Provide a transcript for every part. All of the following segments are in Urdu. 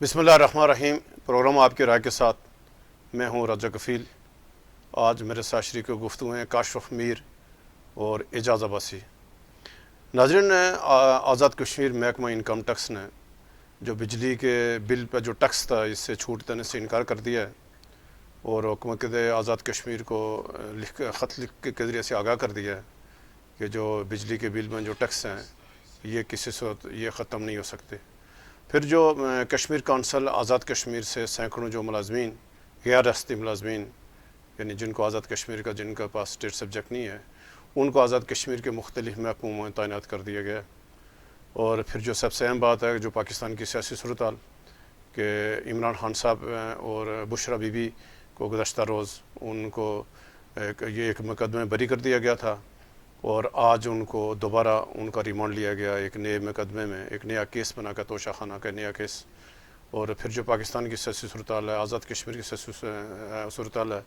بسم اللہ الرحمن الرحیم۔ پروگرام آپ کی رائے کے ساتھ میں ہوں رجا کفیل۔ آج میرے ساتھ شریک گفتگو ہیں کاشف میر اور اعجاز عباسی۔ ناظرین، آزاد کشمیر محکمہ انکم ٹیکس نے جو بجلی کے بل پہ جو ٹیکس تھا اس سے چھوٹ دینے سے انکار کر دیا ہے اور حکومت آزاد کشمیر کو خط لکھ کے ذریعے سے آگاہ کر دیا ہے کہ جو بجلی کے بل میں جو ٹیکس ہیں یہ کسی صورت یہ ختم نہیں ہو سکتے۔ پھر جو کشمیر کونسل آزاد کشمیر سے سینکڑوں جو ملازمین غیر ریاستی ملازمین یعنی جن کو آزاد کشمیر کا جن کے پاس اسٹیٹ سبجیکٹ نہیں ہے ان کو آزاد کشمیر کے مختلف محکموں میں تعینات کر دیا گیا۔ اور پھر جو سب سے اہم بات ہے جو پاکستان کی سیاسی صورتحال کہ عمران خان صاحب اور بشرا بی بی کو گزشتہ روز ان کو یہ ایک مقدمے بری کر دیا گیا تھا اور آج ان کو دوبارہ ان کا ریمانڈ لیا گیا ایک نئے مقدمے میں، ایک نیا کیس بنا کر توشہ خانہ کا نیا کیس۔ اور پھر جو پاکستان کی سیاسی صورتحال ہے، آزاد کشمیر کی سیاسی صورتحال ہے،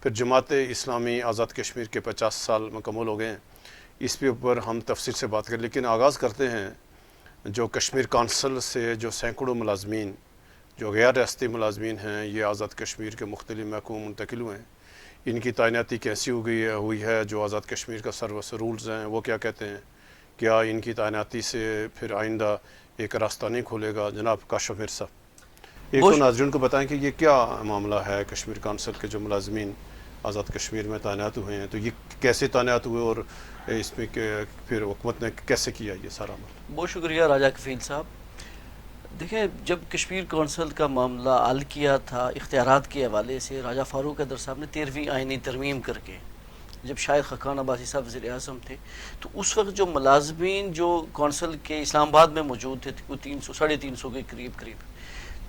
پھر جماعت اسلامی آزاد کشمیر کے 50 سال مکمل ہو گئے ہیں، اس کے اوپر ہم تفصیل سے بات کریں۔ لیکن آغاز کرتے ہیں جو کشمیر کونسل سے جو سینکڑوں ملازمین جو غیر ریاستی ملازمین ہیں یہ آزاد کشمیر کے مختلف محکموں منتقل ہوئے ہیں، ان کی تعیناتی کیسی ہوئی ہے، جو آزاد کشمیر کا سروس رولز ہیں وہ کیا کہتے ہیں، کیا ان کی تعیناتی سے پھر آئندہ ایک راستہ نہیں کھولے گا؟ جناب کاشف میر صاحب ایک تو ناظرین کو بتائیں کہ یہ کیا معاملہ ہے کشمیر کونسل کے جو ملازمین آزاد کشمیر میں تعینات ہوئے ہیں، تو یہ کیسے تعینات ہوئے اور اس میں پھر حکومت نے کیسے کیا یہ سارا عمل؟ بہت شکریہ راجا کفیل صاحب۔ دیکھیں، جب کشمیر کونسل کا معاملہ حل کیا تھا اختیارات کے حوالے سے، راجا فاروق حیدر صاحب نے 13ویں آئینی ترمیم کر کے، جب شاید خاقان عباسی صاحب وزیر اعظم تھے، تو اس وقت جو ملازمین جو کونسل کے اسلام آباد میں موجود تھے کوئی 300-350 کے قریب،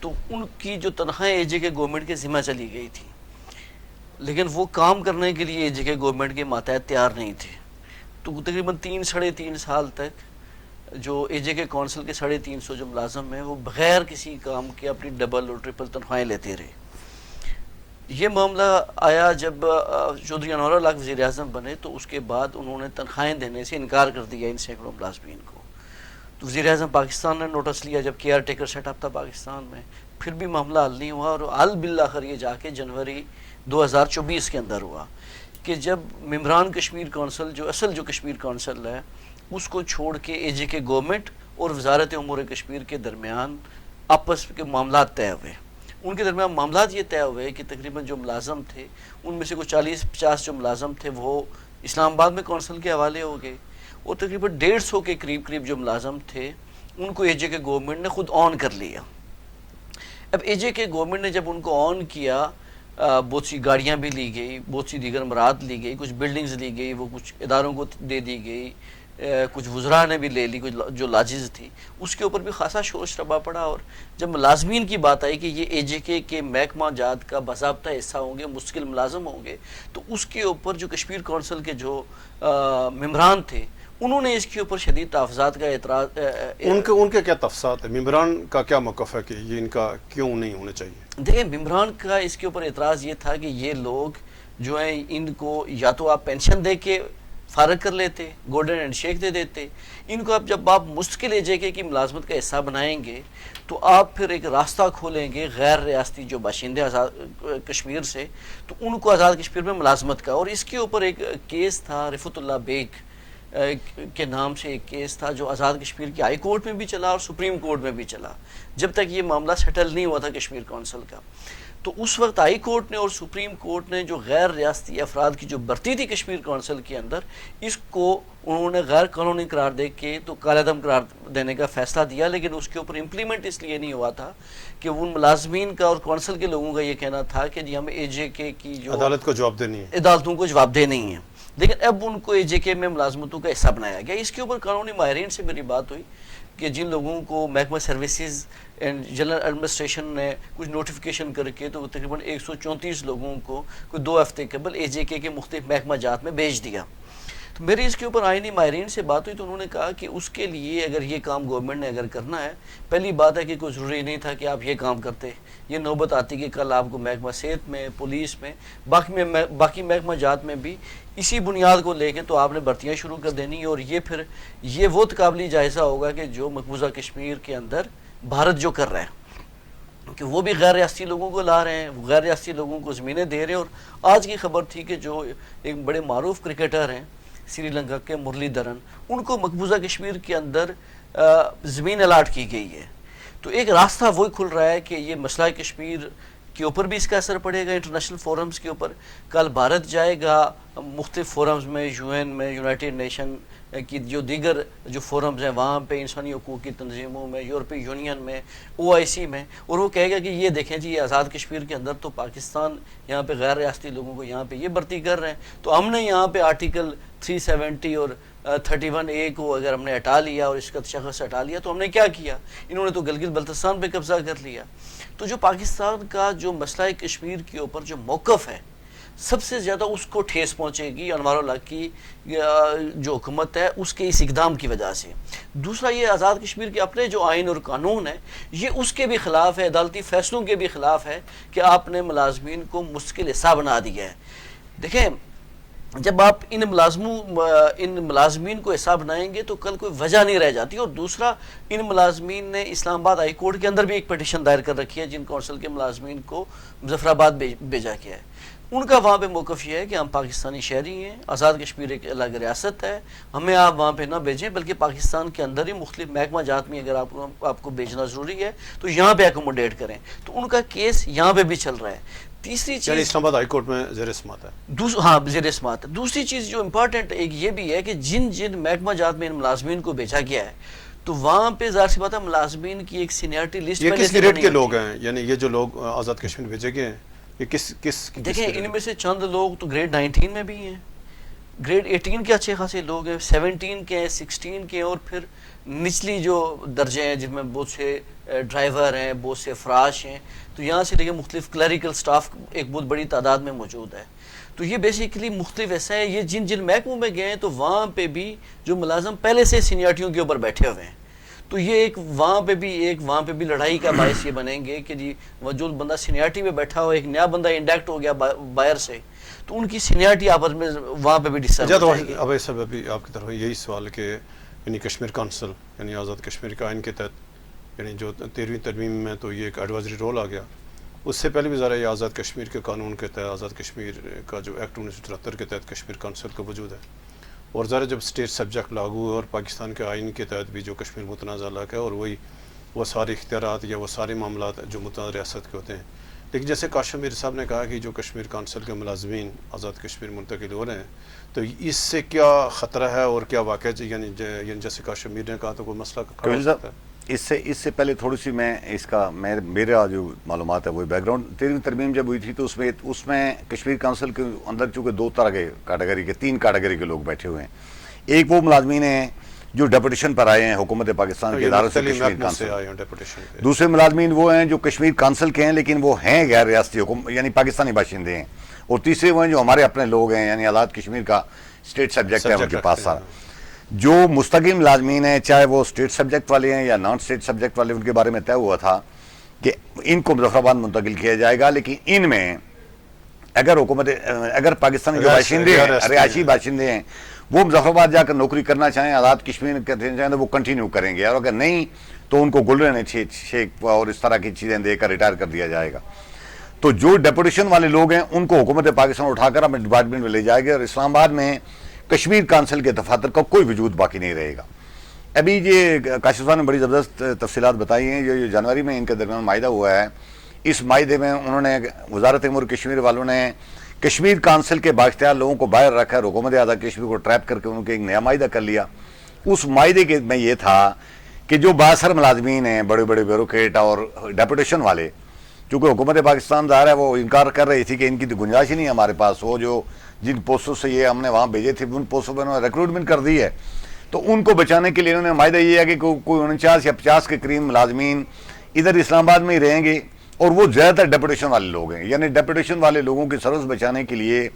تو ان کی جو تنخواہیں اے جے کے گورنمنٹ کے ذمہ چلی گئی تھی، لیکن وہ کام کرنے کے لیے اے جے کے گورنمنٹ کے ماتحت تیار نہیں تھے۔ تو تقریباً 3-3.5 سال تک جو اے جے کے کونسل کے 350 جو ملازم ہیں وہ بغیر کسی کام کے اپنی ڈبل اور ٹرپل تنخواہیں لیتے رہے۔ یہ معاملہ آیا جب چودھری انور اللہ وزیر اعظم بنے تو اس کے بعد انہوں نے تنخواہیں دینے سے انکار کر دیا ان سینکڑوں ملازمین کو۔ تو وزیر اعظم پاکستان نے نوٹس لیا جب کیئر ٹیکر سیٹ اپ تھا پاکستان میں، پھر بھی معاملہ حل نہیں ہوا اور حل بالآخر یہ جا کے جنوری 2024 کے اندر ہوا کہ جب ممبران کشمیر کونسل جو اصل جو کشمیر کونسل ہے اس کو چھوڑ کے اے جے کے گورنمنٹ اور وزارت امور کشمیر کے درمیان آپس کے معاملات طے ہوئے۔ ان کے درمیان معاملات یہ طے ہوئے کہ تقریباً جو ملازم تھے ان میں سے کوئی 40-50 جو ملازم تھے وہ اسلام آباد میں کونسل کے حوالے ہو گئے اور تقریباً 150 کے قریب جو ملازم تھے ان کو اے جے کے گورنمنٹ نے خود آن کر لیا۔ اب اے جے کے گورنمنٹ نے جب ان کو آن کیا، بہت سی گاڑیاں بھی لی گئی، بہت سی دیگر امراض لی گئی، کچھ بلڈنگز لی گئی، وہ کچھ اداروں کو دے دی گئی، کچھ وزراء نے بھی لے لی، کچھ جو لاجز تھی اس کے اوپر بھی خاصا شور شرابہ پڑا۔ اور جب ملازمین کی بات آئی کہ یہ اے جے کے محکمہ جات کا باضابطہ حصہ ہوں گے، مستقل ملازم ہوں گے، تو اس کے اوپر جو کشمیر کونسل کے جو ممبران تھے انہوں نے اس کے اوپر شدید تحفظات کا اعتراض۔ ان کے کیا تفصیلات ہیں؟ ممبران کا کیا موقف ہے کہ یہ ان کا کیوں نہیں ہونا چاہیے؟ دیکھیں، ممبران کا اس کے اوپر اعتراض یہ تھا کہ یہ لوگ جو ہیں ان کو یا تو آپ پینشن دے کے فارغ کر لیتے، گولڈن ہینڈ شیک دے دیتے، ان کو اب جب آپ مستقل اے جے کے کی ملازمت کا حصہ بنائیں گے تو آپ پھر ایک راستہ کھولیں گے غیر ریاستی جو باشندے آزاد کشمیر سے، تو ان کو آزاد کشمیر میں ملازمت کا۔ اور اس کے اوپر ایک کیس تھا رفعت اللہ بیگ کے نام سے، ایک کیس تھا جو آزاد کشمیر کی ہائی کورٹ میں بھی چلا اور سپریم کورٹ میں بھی چلا جب تک یہ معاملہ سیٹل نہیں ہوا تھا کشمیر کونسل کا۔ تو اس وقت ہائی کورٹ نے اور سپریم کورٹ نے جو غیر ریاستی افراد کی جو بھرتی تھی کشمیر کونسل کے اندر، اس کو انہوں نے غیر قانونی قرار دے کے تو کالعدم قرار دینے کا فیصلہ دیا، لیکن اس کے اوپر امپلیمنٹ اس لیے نہیں ہوا تھا کہ ان ملازمین کا اور کونسل کے لوگوں کا یہ کہنا تھا کہ جی ہمیں اے جے کے کی جو عدالت کو جواب دینی ہے، عدالتوں کو جواب دہ نہیں ہے، لیکن اب ان کو اے جے کے میں ملازمتوں کا حصہ بنایا گیا۔ اس کے اوپر قانونی ماہرین سے میری بات ہوئی کہ جن لوگوں کو محکمہ سروسز اینڈ جنرل ایڈمنسٹریشن نے کچھ نوٹیفیکیشن کر کے تو تقریباً 134 لوگوں کو کوئی 2 ہفتے قبل اے جے کے مختلف محکمہ جات میں بھیج دیا۔ تو میری اس کے اوپر آئینی ماہرین سے بات ہوئی تو انہوں نے کہا کہ اس کے لیے اگر یہ کام گورنمنٹ نے اگر کرنا ہے، پہلی بات ہے کہ کوئی ضروری نہیں تھا کہ آپ یہ کام کرتے، یہ نوبت آتی کہ کل آپ کو محکمہ صحت میں، پولیس میں، باقی محکمہ جات میں بھی اسی بنیاد کو لے کے تو آپ نے بھرتیاں شروع کر دینی، اور یہ پھر یہ وہ قابلی جائزہ ہوگا کہ جو مقبوضہ کشمیر کے اندر بھارت جو کر رہا ہے۔ کہ وہ بھی غیر ریاستی لوگوں کو لا رہے ہیں, وہ غیر ریاستی لوگوں کو زمینیں دے رہے ہیں. اور آج کی خبر تھی کہ جو ایک بڑے معروف کرکٹر ہیں سری لنکا کے مرلی دھرن, ان کو مقبوضہ کشمیر کے اندر زمین الاٹ کی گئی ہے. تو ایک راستہ وہی کھل رہا ہے کہ یہ مسئلہ کشمیر کے اوپر بھی اس کا اثر پڑے گا, انٹرنیشنل فورمز کے اوپر. کل بھارت جائے گا مختلف فورمز میں, یو این میں, یونائٹڈ نیشن کی جو دیگر جو فورمز ہیں وہاں پہ, انسانی حقوق کی تنظیموں میں, یورپی یونین میں, OIC میں, اور وہ کہے گا کہ یہ دیکھیں جی یہ آزاد کشمیر کے اندر تو پاکستان یہاں پہ غیر ریاستی لوگوں کو یہاں پہ یہ بھرتی کر رہے ہیں. تو ہم نے یہاں پہ آرٹیکل 370 اور 31A کو اگر ہم نے ہٹا لیا اور اس کا شخص ہٹا لیا تو ہم نے کیا کیا؟ انہوں نے تو گلگت بلتستان پہ قبضہ کر لیا. تو جو پاکستان کا جو مسئلہ کشمیر کے اوپر جو موقف ہے سب سے زیادہ اس کو ٹھیس پہنچے گی انوار اللہ کی جو حکومت ہے اس کے اس اقدام کی وجہ سے. دوسرا یہ آزاد کشمیر کے اپنے جو آئین اور قانون ہے یہ اس کے بھی خلاف ہے, عدالتی فیصلوں کے بھی خلاف ہے کہ آپ نے ملازمین کو مشکل حصہ بنا دیا ہے. دیکھیں جب آپ ان ملازمین کو حصہ بنائیں گے تو کل کوئی وجہ نہیں رہ جاتی. اور دوسرا ان ملازمین نے اسلام آباد ہائی کورٹ کے اندر بھی ایک پٹیشن دائر کر رکھی ہے جن کونسل کے ملازمین کو مظفر آباد بھیجا گیا ہے. ان کا وہاں پہ موقف یہ ہے کہ ہم پاکستانی شہری ہیں, آزاد کشمیر ایک الگ ریاست ہے, ہمیں آپ وہاں پہ نہ بھیجیں بلکہ پاکستان کے اندر ہی مختلف محکمہ جات میں اگر آپ کو بھیجنا ضروری ہے تو یہاں پہ اکوموڈیٹ کریں. تو ان کا کیس یہاں پہ بھی چل رہا ہے. تیسری چیز اسلام آباد ہائی کورٹ میں زیر سماعت ہے. ہاں زیر سماعت ہے. دوسری چیز جو امپورٹنٹ ایک یہ بھی ہے کہ جن محکمہ جات میں ان ملازمین کو بھیجا گیا ہے تو وہاں پہ ظاہر سی بات ہے ملازمین کی ایک سینئرٹی لسٹ یہ کس گریڈ کے لوگ ہیں؟ یعنی یہ جو لوگ آزاد کشمیر بھیجے گئے ہیں یہ کس دیکھیں ان میں سے چند لوگ تو گریڈ 19 میں بھی ہیں, گریڈ 18 کے اچھے خاصے لوگ ہیں, 17 کے ہیں, 16 کے ہیں, اور پھر نچلی جو درجے ہیں جن میں بہت سے ڈرائیور ہیں, بہت سے فراش ہیں. تو یہاں سے دیکھیں مختلف کلیریکل سٹاف ایک بہت بڑی تعداد میں موجود ہے. تو یہ بیسیکلی مختلف ایسا ہے, یہ جن محکموں میں گئے ہیں تو وہاں پہ بھی جو ملازم پہلے سے سینئرٹیوں کے اوپر بیٹھے ہوئے ہیں تو یہ ایک وہاں پہ بھی لڑائی کا باعث یہ بنیں گے کہ جی وہ جو بندہ سینئرٹی میں بیٹھا ہو, ایک نیا بندہ انڈیکٹ ہو گیا باہر سے, تو ان کی سینئرٹی آپس میں وہاں پہ بھی ڈسٹرب ہو جائے گی. اب ایسا ابھی آپ کی طرف یہی سوال کہ یعنی کشمیر کونسل یعنی آزاد کشمیر کے آئین کے تحت یعنی جو 13ویں ترمیم میں تو یہ ایک ایڈوائزری رول آ گیا. اس سے پہلے بھی ذرا یہ آزاد کشمیر کے قانون کے تحت آزاد کشمیر کا جو ایکٹ 1973 کے تحت کشمیر کونسل کا وجود ہے, اور ذرا جب اسٹیٹ سبجیکٹ لاگو ہے اور پاکستان کے آئین کے تحت بھی جو کشمیر متنازع علاقہ ہے اور وہ سارے اختیارات یا وہ سارے معاملات جو متنازع ریاست کے ہوتے ہیں. لیکن جیسے کاشف میر صاحب نے کہا کہ جو کشمیر کونسل کے ملازمین آزاد کشمیر منتقل ہو رہے ہیں تو اس سے کیا خطرہ ہے اور کیا واقع یعنی جیسے کاشف میر نے کہا تو کوئی مسئلہ کھڑا ہو سکتا ہے؟ اس سے پہلے تھوڑی سی میں اس کا میرا جو معلومات ہے وہ بیک گراؤنڈ. 13ویں ترمیم جب ہوئی تھی تو اس میں کشمیر کونسل کے اندر چونکہ 2 طرح کے کیٹیگری کے 3 کیٹیگری کے لوگ بیٹھے ہوئے ہیں. ایک وہ ملازمین ہیں جو ڈیپوٹیشن پر آئے ہیں حکومت پاکستان کے اداروں سے کشمیر کونسل. دوسرے ملازمین وہ ہیں جو کشمیر کونسل کے ہیں لیکن وہ ہیں غیر ریاستی یعنی پاکستانی باشندے ہیں. اور تیسرے وہ ہیں جو ہمارے اپنے لوگ ہیں یعنی آزاد کشمیر کا اسٹیٹ سبجیکٹ ہے ان کے پاس سارا. جو مستقل ملازمین ہیں چاہے وہ اسٹیٹ سبجیکٹ والے ہیں یا نان اسٹیٹ سبجیکٹ والے, ان کے بارے میں طے ہوا تھا کہ ان کو مظفر آباد منتقل کیا جائے گا. لیکن ان میں اگر پاکستانی جو باشندے ہیں رہائشی باشندے ہیں وہ مظفر آباد جا کر نوکری کرنا چاہیں, آزاد کشمیر کرنا چاہیں تو وہ کنٹینیو کریں گے, اور اگر نہیں تو ان کو گلرن شیک اور اس طرح کی چیزیں دے کر ریٹائر کر دیا جائے گا. تو جو ڈیپوٹیشن والے لوگ ہیں ان کو حکومت پاکستان اٹھا کر اپنے ڈپارٹمنٹ میں لے جائے گا, اور اسلام آباد میں کشمیر کونسل کے دفاتر کا کوئی وجود باقی نہیں رہے گا. ابھی یہ کاشف صاحب نے بڑی زبردست تفصیلات بتائی ہیں. جو جنوری میں ان کے درمیان معاہدہ ہوا ہے, اس معاہدے میں انہوں نے وزارت امور کشمیر والوں نے کشمیر کونسل کے بااختیار لوگوں کو باہر رکھا اور حکومت آزاد کشمیر کو ٹریپ کر کے ان کے ایک نیا معاہدہ کر لیا. اس معاہدے کے میں یہ تھا کہ جو بااثر ملازمین ہیں بڑے بڑے بیوروکریٹ اور ڈیپوٹیشن والے, چونکہ حکومت پاکستان ظاہر ہے وہ انکار کر رہی تھی کہ ان کی تو گنجائش ہی نہیں ہے ہمارے پاس, وہ جو جن پوسٹوں سے یہ ہم نے وہاں بھیجے تھے ان پوسٹوں پہ انہوں نے ریکروٹمنٹ کر دی ہے. تو ان کو بچانے کے لیے انہوں نے معاہدہ یہ ہے کہ کوئی 49 یا 50 کے قریب ملازمین ادھر اسلام آباد میں ہی رہیں گے, اور وہ زیادہ تر ڈیپوٹیشن والے لوگ ہیں. یعنی ڈیپوٹیشن والے لوگوں کی سروس بچانے کے لیے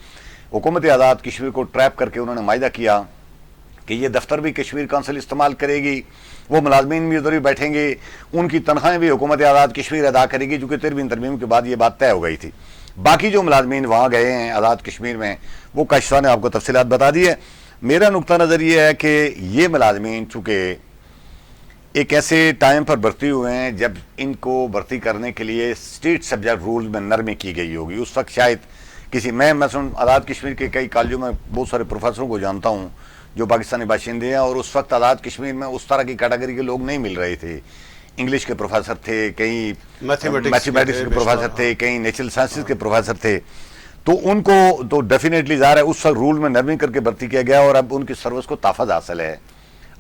حکومت آزاد کشمیر کو ٹریپ کر کے انہوں نے معاہدہ کیا کہ یہ دفتر بھی کشمیر کونسل استعمال کرے گی, وہ ملازمین بھی ادھر ہی بیٹھیں گے, ان کی تنخواہیں بھی حکومت آزاد کشمیر ادا کرے گی, چونکہ 13ویں ترمیم کے بعد یہ بات طے ہو گئی تھی. باقی جو ملازمین وہاں گئے ہیں آزاد کشمیر میں وہ کاشف صاحب نے آپ کو تفصیلات بتا دی ہے. میرا نقطہ نظر یہ ہے کہ یہ ملازمین چونکہ ایک ایسے ٹائم پر بھرتی ہوئے ہیں جب ان کو بھرتی کرنے کے لیے اسٹیٹ سبجیکٹ رول میں نرمی کی گئی ہوگی. اس وقت شاید کسی میں مثلاً آزاد کشمیر کے کئی کالجوں میں بہت سارے پروفیسروں کو جانتا ہوں جو پاکستانی باشندے ہیں, اور اس وقت آزاد کشمیر میں اس طرح کی کیٹیگری کے لوگ نہیں مل رہے تھے. انگلش کے پروفیسر تھے, کئی میتھمیٹکس کے پروفیسر تھے, کئی نیچرل سائنسز کے پروفیسر تھے. تو ان کو تو ڈیفینیٹلی ظاہر ہے اس وقت رول میں نرمی کر کے بھرتی کیا گیا, اور اب ان کی سروس کو تحفظ حاصل ہے.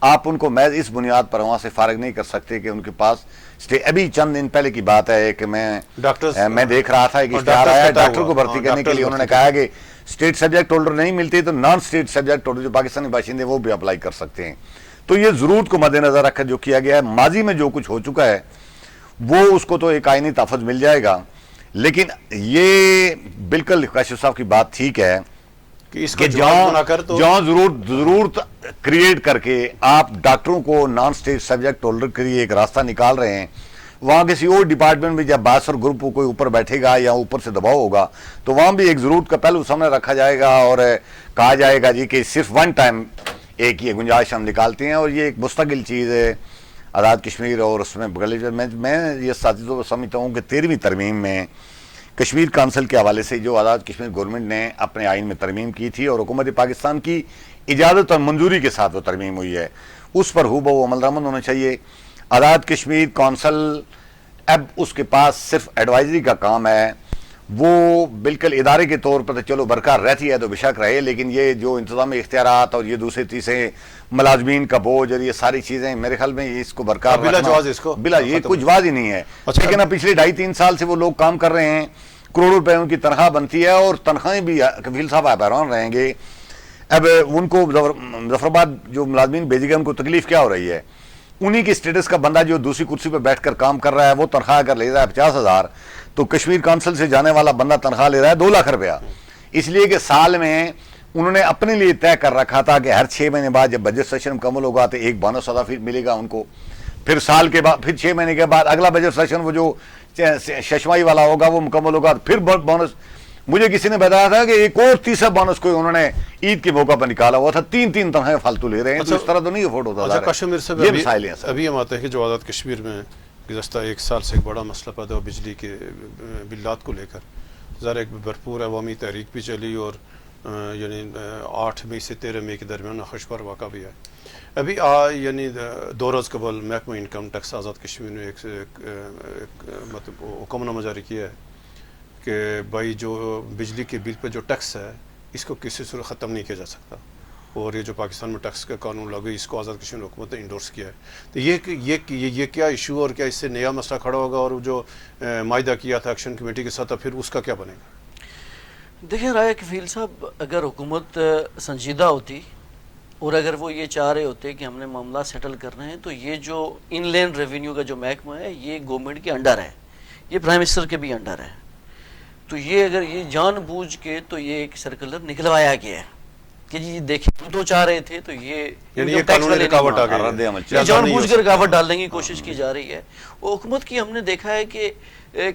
آپ ان کو محض اس بنیاد پر وہاں سے فارغ نہیں کر سکتے کہ ان کے پاس ابھی چند دن پہلے کی بات ہے کہ میں دیکھ رہا تھا کہ اشتہار آیا ہے ڈاکٹر کو بھرتی کرنے کے لیے. انہوں نے کہا کہ اسٹیٹ سبجیکٹ ہولڈر نہیں ملتے تو نان اسٹیٹ سبجیکٹ ہولڈر جو پاکستانی باشندے وہ بھی اپلائی کر سکتے ہیں. تو یہ ضرورت کو مد نظر رکھ کر جو کیا گیا ہے, ماضی میں جو کچھ ہو چکا ہے وہ اس کو تو ایک آئینی تحفظ مل جائے گا, لیکن یہ بالکل کاشف صاحب کی بات ٹھیک ہے کہ جہاں ضرورت کریٹ کر کے آپ ڈاکٹروں کو نان اسٹیٹ سبجیکٹ ہولڈر کے لیے ایک راستہ نکال رہے ہیں, وہاں کسی اور ڈپارٹمنٹ میں جب باثر گروپ کوئی اوپر بیٹھے گا یا اوپر سے دباؤ ہوگا تو وہاں بھی ایک ضرورت کا پہلو سامنے رکھا جائے گا اور کہا جائے گا جی کہ صرف ون ٹائم ایک یہ گنجائش ہم نکالتے ہیں, اور یہ ایک مستقل چیز ہے آزاد کشمیر. اور اس میں میں یہ ساتھی تو سمجھتا ہوں کہ 13ویں ترمیم میں کشمیر کونسل کے حوالے سے جو آزاد کشمیر گورنمنٹ نے اپنے آئین میں ترمیم کی تھی اور حکومت پاکستان کی اجازت اور منظوری کے ساتھ وہ ترمیم ہوئی ہے, اس پر ہو بہو عمل درآمد ہونا چاہیے. آزاد کشمیر کونسل اب اس کے پاس صرف ایڈوائزری کا کام ہے, وہ بالکل ادارے کے طور پر تو چلو برقرار رہتی ہے تو بے شک رہے, لیکن یہ جو انتظامی اختیارات اور یہ دوسرے تیسرے ملازمین کا بوجھ اور یہ ساری چیزیں میرے خیال میں اس کو برقرار بلا یہ کوئی جواز ہی نہیں ہے. لیکن اب پچھلے 2.5-3 سال سے وہ لوگ کام کر رہے ہیں, کروڑوں روپے ان کی تنخواہ بنتی ہے اور تنخواہیں بھی کفیل صاحب حیران رہیں گے. اب ان کو ظفر آباد جو ملازمین بھیجے گئے ان کو تکلیف کیا ہو رہی ہے, انہی کے اسٹیٹس کا بندہ جو دوسری کرسی پہ بیٹھ کر کام کر رہا ہے وہ تنخواہ اگر لے رہا ہے 50,000 تو کشمیر کونسل سے جانے والا بندہ تنخواہ لے رہا ہے 2 لاکھ روپیہ, اس لیے کہ سال میں انہوں نے اپنے لیے طے کر رکھا تھا کہ ہر 6 مہینے بعد جب بجٹ سیشن مکمل ہوگا تو ایک بونس اضافی ملے گا ان کو, پھر سال کے بعد پھر 6 مہینے کے بعد اگلا بجٹ سیشن وہ جو ششمائی والا ہوگا وہ مکمل ہوگا پھر بونس. مجھے کسی نے بتایا تھا کہ ایک اور تیسرا بونس کوئی انہوں نے عید کے موقع پر نکالا ہوا تھا, 3 تنخواہیں فالتو لے رہے ہیں. تو اس طرح تو نہیں افورڈ ہوتا. کشمیر سے یہ مسائل ہیں. ابھی ہم آتے ہیں کہ جو آزاد کشمیر میں گزشتہ 1 سال سے ایک بڑا مسئلہ پیدا ہوا بجلی کے بلات کو لے کر, ذرا ایک بھرپور عوامی تحریک بھی چلی اور یعنی 8 مئی سے 13 مئی کے درمیان خشکوار واقعہ بھی ہے. ابھی یعنی 2 روز قبل محکمہ انکم ٹیکس آزاد کشمیر نے ایک مطلب حکم نامہ جاری کیا ہے کہ بھائی جو بجلی کے بل پہ جو ٹیکس ہے اس کو کسی صورت ختم نہیں کیا جا سکتا, اور یہ جو پاکستان میں ٹیکس کا قانون لاگو اس کو آزاد کشمیر حکومت نے انڈورس کیا ہے. تو یہ کیا ایشو اور کیا اس سے نیا مسئلہ کھڑا ہوگا, اور جو معاہدہ کیا تھا ایکشن کمیٹی کے ساتھ پھر اس کا کیا بنے گا؟ دیکھیں رایا کفیل صاحب, اگر حکومت سنجیدہ ہوتی اور اگر وہ یہ چاہ رہے ہوتے کہ ہم نے معاملہ سیٹل کرنا ہے تو یہ جو ان لین ریونیو کا جو محکمہ ہے یہ گورنمنٹ کے انڈر ہے, یہ پرائم منسٹر کے بھی انڈر ہے. تو یہ اگر یہ جان بوجھ کے تو یہ ایک سرکولر نکلوایا گیا ہے کہ جی دیکھیں ہم تو چاہ رہے تھے تو یہ قانونی رکاوٹ آ گئی, جان بوجھ کر رکاوٹ ڈالنے کی کوشش کی جا رہی ہے. وہ حکومت کی ہم نے دیکھا ہے کہ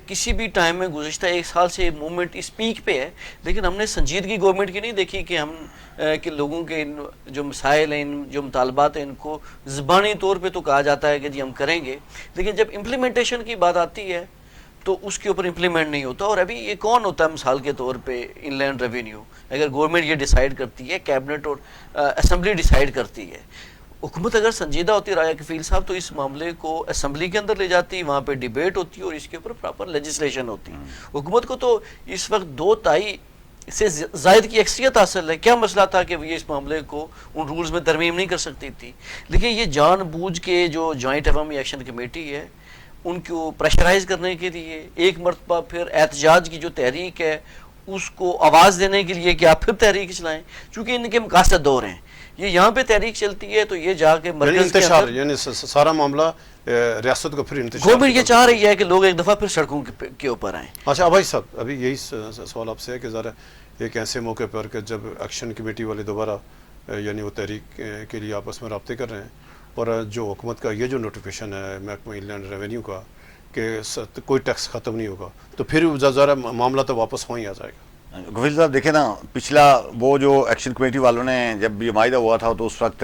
کسی بھی ٹائم میں گزشتہ 1 سال سے موومنٹ اس پیک پہ ہے, لیکن ہم نے سنجیدگی گورنمنٹ کی نہیں دیکھی کہ ہم کہ لوگوں کے جو مسائل ہیں, جو مطالبات ہیں, ان کو زبانی طور پہ تو کہا جاتا ہے کہ جی ہم کریں گے, لیکن جب امپلیمنٹیشن کی بات آتی ہے تو اس کے اوپر امپلیمنٹ نہیں ہوتا. اور ابھی یہ کون ہوتا ہے مثال کے طور پہ ان لینڈ ریونیو, اگر گورنمنٹ یہ ڈیسائیڈ کرتی ہے, کیبنٹ اور اسمبلی ڈیسائیڈ کرتی ہے. حکومت اگر سنجیدہ ہوتی رایا کفیل صاحب تو اس معاملے کو اسمبلی کے اندر لے جاتی, وہاں پہ ڈیبیٹ ہوتی اور اس کے اوپر پراپر لیجسلیشن ہوتی. حکومت کو تو اس وقت 2/3 سے زائد کی اکثریت حاصل ہے. کیا مسئلہ تھا کہ یہ اس معاملے کو ان رولز میں ترمیم نہیں کر سکتی تھی, لیکن یہ جان بوجھ کے جو جوائنٹ عوامی ایکشن کمیٹی ہے ان کو پریشرائز کرنے کے لیے ایک مرتبہ پھر احتجاج کی جو تحریک ہے اس کو آواز دینے کے لیے کہ آپ پھر تحریک چلائیں, چونکہ ان کے مقاصد دور ہیں. یہ یہاں پہ تحریک چلتی ہے تو یہ جا کے مرکز کے اندر یعنی سارا معاملہ ریاست کو پھر انتشار, گورنمنٹ یہ چاہ رہی ہے کہ لوگ ایک دفعہ پھر سڑکوں کے اوپر آئیں. اچھا بھائی صاحب, ابھی یہی سوال آپ سے ہے کہ ذرا ایک ایسے موقع پر کہ جب ایکشن کمیٹی والے دوبارہ یعنی وہ تحریک کے لیے آپس میں رابطے کر رہے ہیں, اور جو حکومت کا یہ جو نوٹیفیکیشن ہے محکمہ ان لینڈ ریونیو کا کہ کوئی ٹیکس ختم نہیں ہوگا, تو پھر ذرا معاملہ تو واپس وہیں آ جائے گا. گفیل صاحب دیکھیں نا, پچھلا وہ جو ایکشن کمیٹی والوں نے جب یہ معاہدہ ہوا تھا تو اس وقت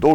2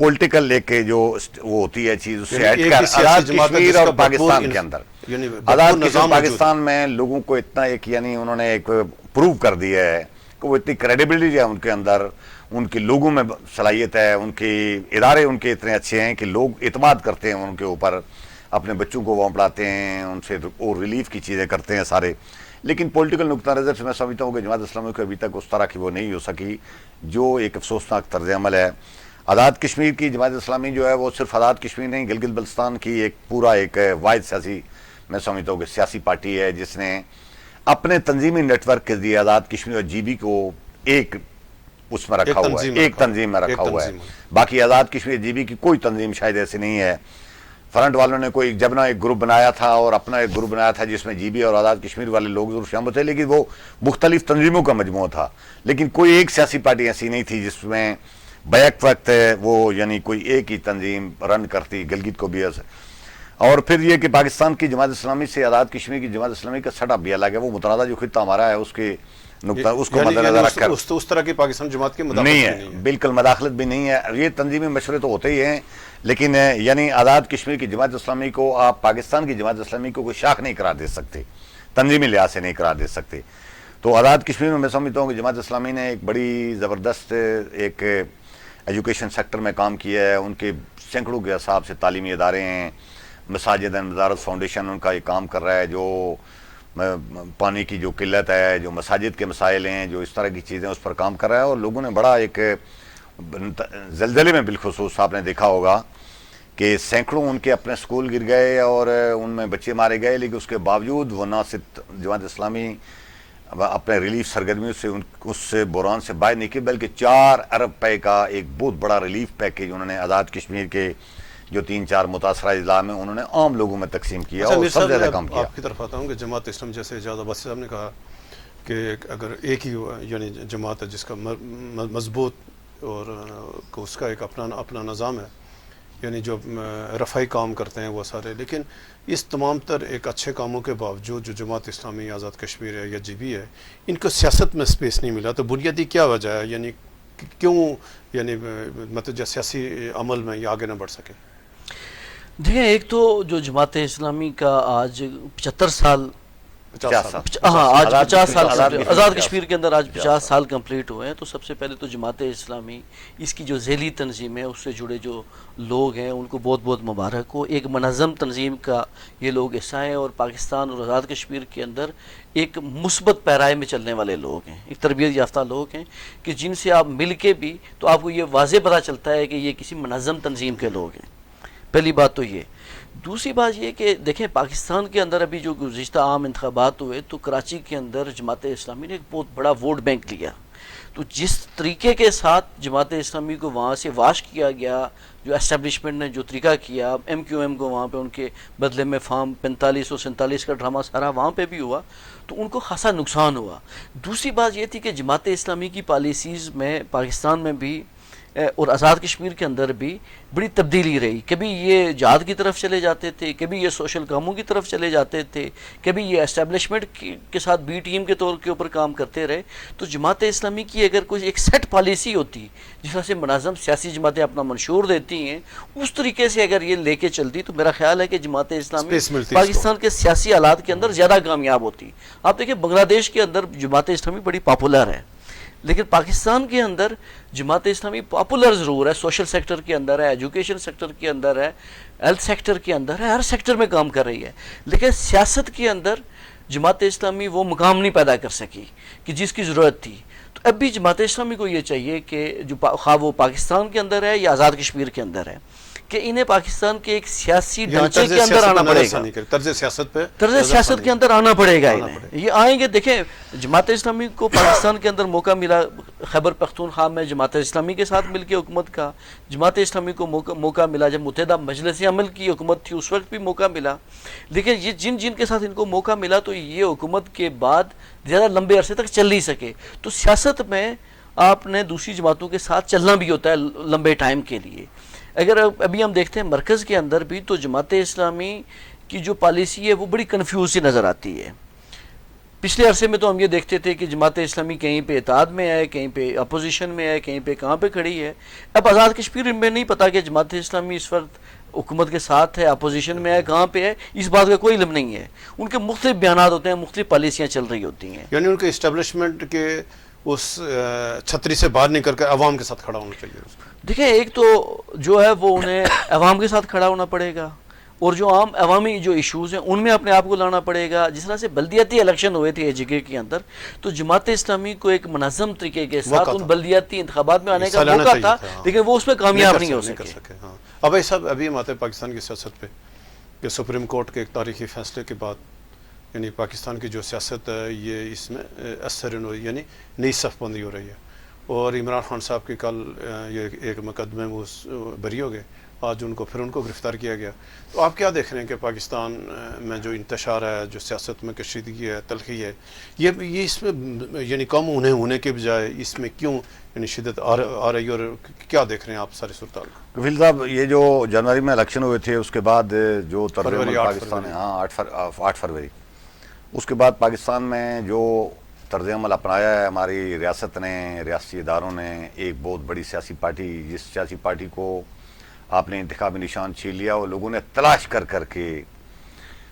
پولیٹیکل ایک جو وہ ہوتی ہے چیز، اس سے ہٹ ایک کر ہی سیاسی آزاد جماعت ہے کشمیر جس کا اور پاکستان کے اندر آزاد کشمیر پاکستان میں لوگوں کو اتنا ایک یعنی انہوں نے ایک پروو کر دیا ہے کہ وہ اتنی کریڈیبلٹی ہے ان کے اندر، ان کے لوگوں میں صلاحیت ہے، ان کے ادارے ان کے اتنے اچھے ہیں کہ لوگ اعتماد کرتے ہیں ان کے اوپر، اپنے بچوں کو وہاں پڑھاتے ہیں، ان سے اور ریلیف کی چیزیں کرتے ہیں سارے. لیکن پولیٹیکل نقطہ نظر سے میں سمجھتا ہوں کہ جماعت اسلامی کو ابھی تک اس طرح کی وہ نہیں ہو سکی، جو ایک افسوسناک طرز عمل ہے. آزاد کشمیر کی جماعت اسلامی جو ہے وہ صرف آزاد کشمیر نہیں، گلگت بلتستان کی ایک پورا ایک واحد سیاسی، میں سمجھتا ہوں کہ سیاسی پارٹی ہے جس نے اپنے تنظیمی نیٹ ورک کے ذریعے آزاد کشمیر اور جی بی کو ایک اس میں رکھا ہوا ہے، ایک تنظیم میں رکھا ہوا ہے. باقی آزاد کشمیر جی بی کی کوئی تنظیم شاید ایسی نہیں ہے. فرنٹ والوں نے کوئی جبنا ایک گروپ بنایا تھا اور اپنا ایک گروپ بنایا تھا جس میں جی بی اور آزاد کشمیر والے لوگ ضرور شامل تھے، لیکن وہ مختلف تنظیموں کا مجموعہ تھا. لیکن کوئی ایک سیاسی پارٹی ایسی نہیں تھی جس میں بیک وقت وہ یعنی کوئی ایک ہی تنظیم رن کرتی گلگت کو بھی. اور پھر یہ کہ پاکستان کی جماعت اسلامی سے آزاد کشمیر کی جماعت اسلامی کا سیٹ اپ بھی الگ ہے. وہ متنازع جو خطہ ہمارا ہے اس کے نقطہ اس کو مد نظر رکھ کر اس طرح کی پاکستان جماعت کی نہیں ہے، بالکل مداخلت بھی نہیں ہے. یہ تنظیمی مشورے تو ہوتے ہی ہیں، لیکن یعنی آزاد کشمیر کی جماعت اسلامی کو آپ پاکستان کی جماعت اسلامی کو کوئی شاخ نہیں قرار دے سکتے، تنظیمی لحاظ سے نہیں قرار دے سکتے. تو آزاد کشمیر میں سمجھتا ہوں کہ جماعت اسلامی نے ایک بڑی زبردست ایک ایجوکیشن سیکٹر میں کام کیا ہے. ان کے سینکڑوں کے حساب سے تعلیمی ادارے ہیں، مساجد مزارت فاؤنڈیشن ان کا یہ کام کر رہا ہے، جو پانی کی جو قلت ہے، جو مساجد کے مسائل ہیں، جو اس طرح کی چیزیں اس پر کام کر رہا ہے. اور لوگوں نے بڑا ایک زلزلے میں بالخصوص آپ نے دیکھا ہوگا کہ سینکڑوں ان کے اپنے سکول گر گئے اور ان میں بچے مارے گئے، لیکن اس کے باوجود وہ نہ صرف جماعت اسلامی اپنے ریلیف سرگرمیوں سے اس بحران سے باہر نکلی، بلکہ 4 ارب روپے کا ایک بہت بڑا ریلیف پیکیج انہوں نے آزاد کشمیر کے جو 3-4 متاثرہ اضلاع میں انہوں نے عام لوگوں میں تقسیم کیا اور سب زیادہ کام کیا. آپ کی طرف آتا ہوں کہ جماعت اسلام جیسے اعجاز عباسی صاحب نے کہا کہ اگر ایک ہی یعنی جماعت ہے جس کا مضبوط اور اس کا ایک اپنا نظام ہے، یعنی جو رفائی کام کرتے ہیں وہ سارے، لیکن اس تمام تر ایک اچھے کاموں کے باوجود جو جماعت اسلامی آزاد کشمیر ہے یا جی بی ہے، ان کو سیاست میں سپیس نہیں ملا. تو بنیادی کیا وجہ ہے، یعنی کیوں یعنی مطلب جو سیاسی عمل میں یہ آگے نہ بڑھ سکے؟ دیکھیں، ایک تو جو جماعت اسلامی کا آج 75 سال، آج 50 سال آزاد کشمیر کے اندر آج 50 سال کمپلیٹ ہوئے ہیں. تو سب سے پہلے تو جماعت اسلامی اس کی جو ذیلی تنظیم ہے، اس سے جڑے جو لوگ ہیں ان کو بہت بہت مبارک ہو. ایک منظم تنظیم کا یہ لوگ حصہ ہیں اور پاکستان اور آزاد کشمیر کے اندر ایک مثبت پیرائے میں چلنے والے لوگ ہیں، ایک تربیت یافتہ لوگ ہیں کہ جن سے آپ مل کے بھی تو آپ کو یہ واضح پتہ چلتا ہے کہ یہ کسی منظم تنظیم کے لوگ ہیں. پہلی بات تو یہ. دوسری بات یہ کہ دیکھیں، پاکستان کے اندر ابھی جو گزشتہ عام انتخابات ہوئے تو کراچی کے اندر جماعت اسلامی نے ایک بہت بڑا ووٹ بینک لیا. تو جس طریقے کے ساتھ جماعت اسلامی کو وہاں سے واش کیا گیا، جو اسٹیبلشمنٹ نے جو طریقہ کیا، ایم کیو ایم کو وہاں پہ ان کے بدلے میں فارم 45 اور 47 کا ڈرامہ سارا وہاں پہ بھی ہوا، تو ان کو خاصا نقصان ہوا. دوسری بات یہ تھی کہ جماعت اسلامی کی پالیسیز میں پاکستان میں بھی اور آزاد کشمیر کے اندر بھی بڑی تبدیلی رہی. کبھی یہ جہاد کی طرف چلے جاتے تھے، کبھی یہ سوشل کاموں کی طرف چلے جاتے تھے، کبھی یہ اسٹیبلشمنٹ کے ساتھ بی ٹیم کے طور کے اوپر کام کرتے رہے. تو جماعت اسلامی کی اگر کوئی ایک سیٹ پالیسی ہوتی جس طرح سے منظم سیاسی جماعتیں اپنا منشور دیتی ہیں، اس طریقے سے اگر یہ لے کے چلتی تو میرا خیال ہے کہ جماعت اسلامی پاکستان کے سیاسی حالات کے اندر زیادہ کامیاب ہوتی. آپ دیکھیں، بنگلہ دیش کے اندر جماعت اسلامی بڑی پاپولر ہے، لیکن پاکستان کے اندر جماعت اسلامی پاپولر ضرور ہے، سوشل سیکٹر کے اندر ہے، ایجوکیشن سیکٹر کے اندر ہے، ہیلتھ سیکٹر کے اندر ہے، ہر سیکٹر میں کام کر رہی ہے، لیکن سیاست کے اندر جماعت اسلامی وہ مقام نہیں پیدا کر سکی کہ جس کی ضرورت تھی. تو اب بھی جماعت اسلامی کو یہ چاہیے کہ جو خواہ وہ پاکستان کے اندر ہے یا آزاد کشمیر کے اندر ہے، کہ انہیں پاکستان کے ایک سیاسی ڈھانچے کے اندر آنا پڑے گا، طرز سیاست کے اندر آنا پڑے گا. انہیں یہ آئیں گے. دیکھیں، جماعت اسلامی کو پاکستان کے اندر موقع ملا خیبر پختونخوا میں جماعت اسلامی کے ساتھ مل کے حکومت کا، جماعت اسلامی کو موقع ملا جب متحدہ مجلس عمل کی حکومت تھی اس وقت بھی موقع ملا. لیکن یہ جن کے ساتھ ان کو موقع ملا تو یہ حکومت کے بعد زیادہ لمبے عرصے تک چل نہیں سکے. تو سیاست میں آپ نے دوسری جماعتوں کے ساتھ چلنا بھی ہوتا ہے لمبے ٹائم کے لیے. اگر ابھی ہم دیکھتے ہیں مرکز کے اندر بھی، تو جماعت اسلامی کی جو پالیسی ہے وہ بڑی کنفیوز سی نظر آتی ہے. پچھلے عرصے میں تو ہم یہ دیکھتے تھے کہ جماعت اسلامی کہیں پہ اتحاد میں ہے، کہیں پہ اپوزیشن میں ہے، کہیں پہ کہاں پہ کھڑی ہے. اب آزاد کشمیر میں نہیں پتا کہ جماعت اسلامی اس وقت حکومت کے ساتھ ہے، اپوزیشن میں ہے، کہاں پہ ہے، اس بات کا کوئی علم نہیں ہے. ان کے مختلف بیانات ہوتے ہیں، مختلف پالیسیاں چل رہی ہوتی ہیں. یعنی ان کے اسٹیبلشمنٹ کے اس چھتری سے باہر نکل کر عوام کے ساتھ کھڑا ہونا چاہیے. دیکھیں ایک تو جو ہے وہ انہیں عوام کے ساتھ کھڑا ہونا پڑے گا، اور جو عام عوامی جو ایشوز ہیں ان میں اپنے آپ کو لانا پڑے گا. جس طرح سے بلدیاتی الیکشن ہوئے تھے ایجگے کے اندر، تو جماعت اسلامی کو ایک منظم طریقے کے ساتھ ان بلدیاتی انتخابات میں آنے کا موقع تھا، لیکن وہ اس میں کامیاب نہیں ہو سکے. اب بھائی صاحب ابھی ہم آتے ہیں پاکستان کی سیاست پہ کہ سپریم کورٹ کے ایک تاریخی فیصلے کے بعد یعنی پاکستان کی جو سیاست ہے یہ اس میں اثر یعنی نئی صف بندی ہو رہی ہے. اور عمران خان صاحب کی کل یہ ایک مقدمے میں وہ بری ہو گئے، آج ان کو گرفتار کیا گیا. تو آپ کیا دیکھ رہے ہیں کہ پاکستان میں جو انتشار ہے، جو سیاست میں کشیدگی ہے، تلخی ہے، یہ اس میں یعنی کم ہونے کے بجائے اس میں کیوں یعنی شدت آ رہی ہے، اور کیا دیکھ رہے ہیں آپ سارے صورتحال؟ کفیل صاحب یہ جو جنوری میں الیکشن ہوئے تھے اس کے بعد جو طرز پاکستان ہے، 8 فروری، اس کے بعد پاکستان میں جو طرز عمل اپنایا ہے ہماری ریاست نے، ریاستی اداروں نے، ایک بہت بڑی سیاسی پارٹی، جس سیاسی پارٹی کو آپ نے انتخابی نشان چھین لیا، اور لوگوں نے تلاش کر کے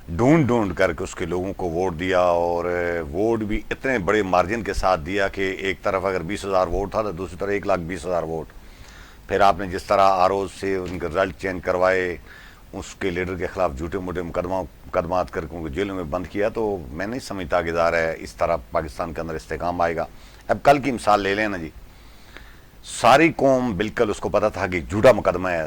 ڈھونڈ کر کے اس کے لوگوں کو ووٹ دیا، اور ووٹ بھی اتنے بڑے مارجن کے ساتھ دیا کہ ایک طرف اگر 20,000 ووٹ تھا تو دوسری طرف 1,20,000 ووٹ. پھر آپ نے جس طرح آروز سے ان کے رزلٹ چینج کروائے، اس کے لیڈر کے خلاف جھوٹے موٹے مقدمات کر کے ان کو جیلوں میں بند کیا، تو میں نہیں سمجھتا کہ ظاہر ہے اس طرح پاکستان کے اندر استحکام آئے گا. اب کل کی مثال لے لیں نا جی، ساری قوم بالکل اس کو پتہ تھا کہ جھوٹا مقدمہ ہے،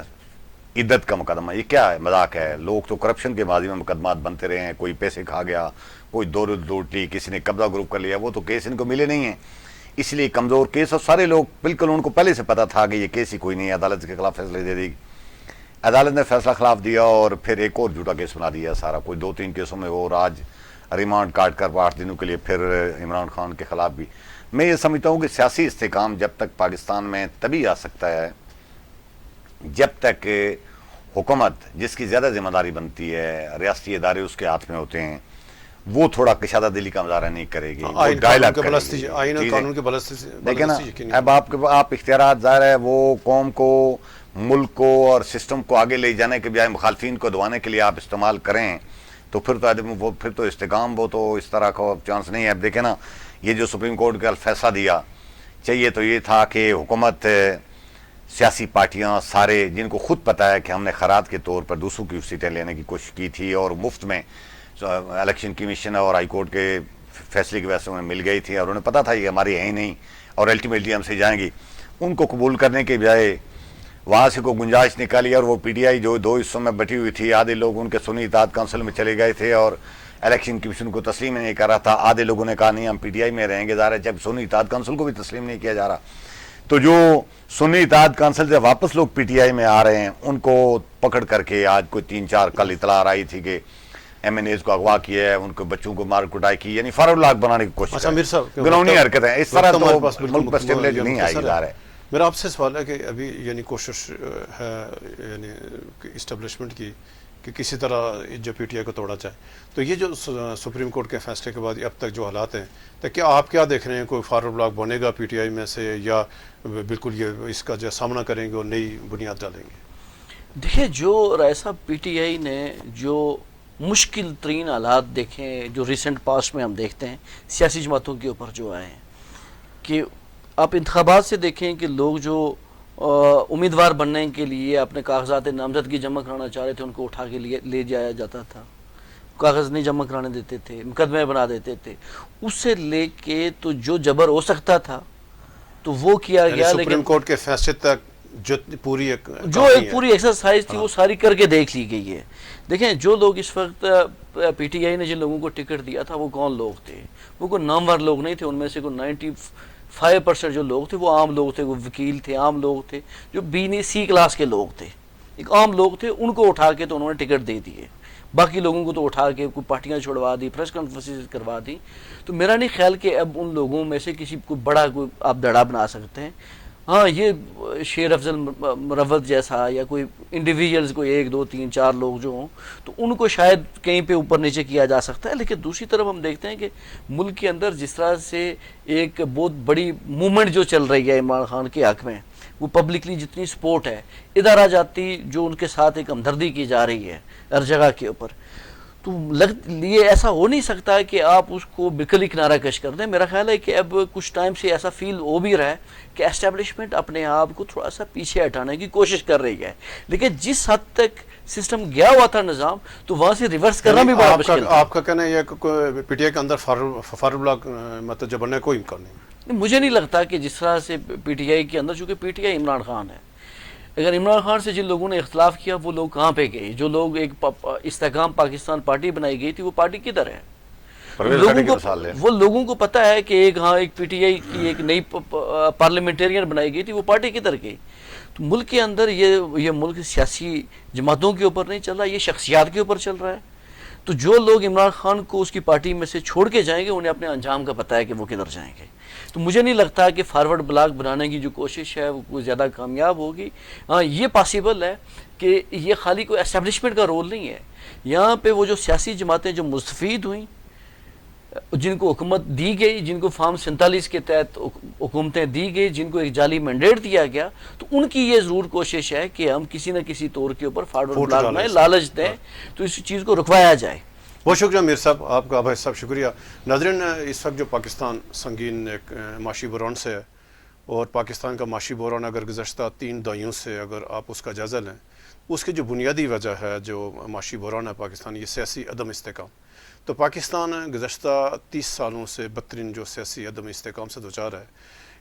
عدت کا مقدمہ، یہ کیا ہے، مذاق ہے. لوگ تو کرپشن کے ماضی میں مقدمات بنتے رہے ہیں، کوئی پیسے کھا گیا، کوئی دولت لوٹ لی، کسی نے قبضہ گروپ کر لیا، وہ تو کیس ان کو ملے نہیں ہیں، اس لیے کمزور کیس. اور سارے لوگ بالکل ان کو پہلے سے پتہ تھا کہ یہ کیس ہی کوئی نہیں ہے، عدالت کے خلاف فیصلے دے دی. عدالت نے فیصلہ خلاف دیا اور پھر ایک اور جھوٹا کیس بنا دیا سارا، کوئی 2-3 کیسوں میں، اور آج ریمانڈ کاٹ کر 8 دنوں کے لیے پھر عمران خان کے خلاف بھی. میں یہ سمجھتا ہوں کہ سیاسی استحکام جب تک پاکستان میں تبھی آ سکتا ہے جب تک حکومت، جس کی زیادہ ذمہ داری بنتی ہے، ریاستی ادارے اس کے ہاتھ میں ہوتے ہیں، وہ تھوڑا کشادہ دلی کا مظاہرہ نہیں کرے گی، دیکھیں نا. اب آپ اختیارات ظاہر ہے وہ قوم کو، ملک کو اور سسٹم کو آگے لے جانے کے بجائے مخالفین کو دبانے کے لیے آپ استعمال کریں، تو پھر تو استحکام وہ تو اس طرح کا چانس نہیں ہے. اب دیکھیں نا، یہ جو سپریم کورٹ کا فیصلہ دیا، چاہیے تو یہ تھا کہ حکومت، سیاسی پارٹیاں سارے، جن کو خود پتہ ہے کہ ہم نے خراج کے طور پر دوسروں کی سیٹیں لینے کی کوشش کی تھی اور مفت میں الیکشن کمیشن اور ہائی کورٹ کے فیصلے کی وجہ سے انہیں مل گئی تھی، اور انہیں پتہ تھا یہ ہماری ہے ہی نہیں اور الٹیمیٹلی ہم سے جائیں گی، ان کو قبول کرنے کے بجائے وہاں سے کوئی گنجائش نکالی. اور وہ پی ٹی آئی جو 2 حصوں میں بٹی ہوئی تھی، آدھے لوگ ان کے سنی اتحاد کونسل میں چلے گئے تھے اور الیکشن کمیشن کو تسلیم نہیں کر رہا تھا، آدھے لوگوں نے کہا نہیں ہم پی ٹی آئی میں رہیں گے. ظاہر ہے جب سنی اتحاد کونسل کو بھی تسلیم نہیں کیا جا رہا، تو جو سنی اتحاد کونسل سے واپس لوگ پی ٹی آئی میں آ رہے ہیں، ان کو پکڑ کر کے آج کوئی 3-4 کل اطلاع آ رہی تھی کہ ایم این ایز کو اغوا کیا ہے، ان کے بچوں کو مار کٹائی کی، یعنی فارورڈ لاک بنانے کی کوشش ہے، گناہونی حرکتیں. اس طرح تو ملک پر اسٹیبلٹی نہیں آئے گی. ظاہر ہے میرا آپ سے سوال ہے کہ ابھی یعنی کوشش ہے یعنی اسٹیبلشمنٹ کی کہ کسی طرح جو پی ٹی آئی کو توڑا جائے، تو یہ جو سپریم کورٹ کے فیصلے کے بعد اب تک جو حالات ہیں، تو کیا آپ کیا دیکھ رہے ہیں، کوئی فارورڈ بلاک بنے گا پی ٹی آئی میں سے، یا بالکل یہ اس کا جو سامنا کریں گے اور نئی بنیاد ڈالیں گے؟ دیکھیں جو رائے صاحب پی ٹی آئی نے جو مشکل ترین حالات دیکھیں، جو ریسنٹ پاسٹ میں ہم دیکھتے ہیں سیاسی جماعتوں کے اوپر جو آئے ہیں، کہ آپ انتخابات سے دیکھیں کہ لوگ جو امیدوار بننے کے لیے اپنے کاغذات نامزدگی جمع کرانا چاہ رہے تھے، ان کو اٹھا کے لے جایا جاتا تھا، کاغذ نہیں جمع کرانے دیتے تھے، مقدمے بنا دیتے تھے. اس سے لے کے تو جو جبر ہو سکتا تھا تو وہ کیا گیا، لیکن سپریم کورٹ کے فیصلے تک جو پوری ایک ایکسرسائز تھی وہ ساری کر کے دیکھ لی گئی ہے. دیکھیں جو لوگ اس وقت پی ٹی آئی نے جن لوگوں کو ٹکٹ دیا تھا وہ کون لوگ تھے، وہ کوئی نامور لوگ نہیں تھے. ان میں سے کوئی 95% جو لوگ تھے وہ عام لوگ تھے، وہ وکیل تھے، عام لوگ تھے، جو سی کلاس کے لوگ تھے، ایک عام لوگ تھے. ان کو اٹھا کے تو انہوں نے ٹکٹ دے دیے، باقی لوگوں کو تو اٹھا کے کوئی پارٹیاں چھوڑوا دی، پریس کانفرنسز کروا دی. تو میرا نہیں خیال کہ اب ان لوگوں میں سے کسی کو بڑا کوئی آپ دڑا بنا سکتے ہیں. ہاں یہ شیر افضل مروت جیسا یا کوئی انڈیویجولز کوئی 1 2 3 4 لوگ جو ہوں تو ان کو شاید کہیں پہ اوپر نیچے کیا جا سکتا ہے، لیکن دوسری طرف ہم دیکھتے ہیں کہ ملک کے اندر جس طرح سے ایک بہت بڑی موومنٹ جو چل رہی ہے عمران خان کے حق میں، وہ پبلکلی جتنی سپورٹ ہے، ادارہ جاتی جو ان کے ساتھ ایک ہمدردی کی جا رہی ہے ہر جگہ کے اوپر، تو یہ ایسا ہو نہیں سکتا ہے کہ آپ اس کو بالکل ہی کنارہ کش کر دیں۔ میرا خیال ہے کہ اب کچھ ٹائم سے ایسا فیل ہو بھی رہا ہے کہ اسٹیبلشمنٹ اپنے آپ کو تھوڑا سا پیچھے ہٹانے کی کوشش کر رہی ہے، لیکن جس حد تک سسٹم گیا ہوا تھا نظام، تو وہاں سے ریورس کرنا بھی بڑا مشکل تھا۔ آپ کا کہنا ہے یہ پی ٹی آئی کے اندر فارورڈ بلاک مطلب جب بننے کوئی امکان نہیں؟ مجھے نہیں لگتا کہ جس طرح سے پی ٹی آئی کے اندر، چونکہ P T I Imran Khan ہے، اگر عمران خان سے جن لوگوں نے اختلاف کیا وہ لوگ کہاں پہ گئے؟ جو لوگ ایک استحکام پاکستان پارٹی بنائی گئی تھی، وہ پارٹی کدھر ہے؟ وہ لوگوں کو پتہ ہے کہ ایک پی ٹی آئی کی ایک نئی پارلیمنٹیرین بنائی گئی تھی، وہ پارٹی کدھر گئی؟ تو ملک کے اندر یہ ملک سیاسی جماعتوں کے اوپر نہیں چل رہا، یہ شخصیات کے اوپر چل رہا ہے۔ تو جو لوگ عمران خان کو اس کی پارٹی میں سے چھوڑ کے جائیں گے، انہیں اپنے انجام کا پتہ ہے کہ وہ کدھر جائیں گے۔ تو مجھے نہیں لگتا کہ فارورڈ بلاک بنانے کی جو کوشش ہے وہ کوئی زیادہ کامیاب ہوگی۔ ہاں یہ پاسبل ہے کہ یہ خالی کوئی اسٹیبلشمنٹ کا رول نہیں ہے، یہاں پہ وہ جو سیاسی جماعتیں جو مستفید ہوئیں، جن کو حکومت دی گئی، جن کو فارم 47 کے تحت حکومتیں دی گئی، جن کو ایک جعلی مینڈیٹ دیا گیا، تو ان کی یہ ضرور کوشش ہے کہ ہم کسی نہ کسی طور کے اوپر فارورڈ بلاک میں لالچ دیں تو اس چیز کو رکوایا جائے۔ بہت شکریہ میر صاحب، آپ کا بھائی صاحب شکریہ۔ ناظرین، اس وقت جو پاکستان سنگین ایک معاشی بحران سے ہے، اور پاکستان کا معاشی بحران اگر گزشتہ 3 دہائیوں سے اگر آپ اس کا جائزہ لیں، اس کی جو بنیادی وجہ ہے جو معاشی بحران ہے پاکستان، یہ سیاسی عدم استحکام۔ تو پاکستان گزشتہ 30 سالوں سے بدترین جو سیاسی عدم استحکام سے دوچار ہے،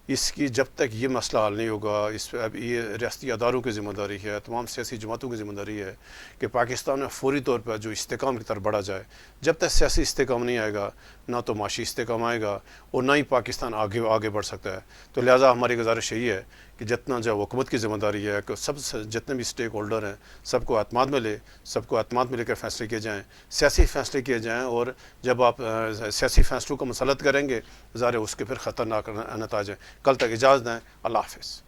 اس کی جب تک یہ مسئلہ حل نہیں ہوگا، اب یہ ریاستی اداروں کی ذمہ داری ہے، تمام سیاسی جماعتوں کی ذمہ داری ہے کہ پاکستان میں فوری طور پر جو استحکام کی طرف بڑھا جائے۔ جب تک سیاسی استحکام نہیں آئے گا، نہ تو معاشی استحکام آئے گا اور نہ ہی پاکستان آگے بڑھ سکتا ہے۔ تو لہٰذا ہماری گزارش یہی ہے کہ جتنا جو حکومت کی ذمہ داری ہے کہ جتنے بھی اسٹیک ہولڈر ہیں، سب کو اعتماد میں لے کر فیصلے کیے جائیں، سیاسی فیصلے کیے جائیں، اور جب آپ سیاسی فیصلوں کو مسلط کریں گے، ظاہر ہے اس کے پھر خطرناک نتائج ہیں۔ کل تک اجازت دیں، اللہ حافظ۔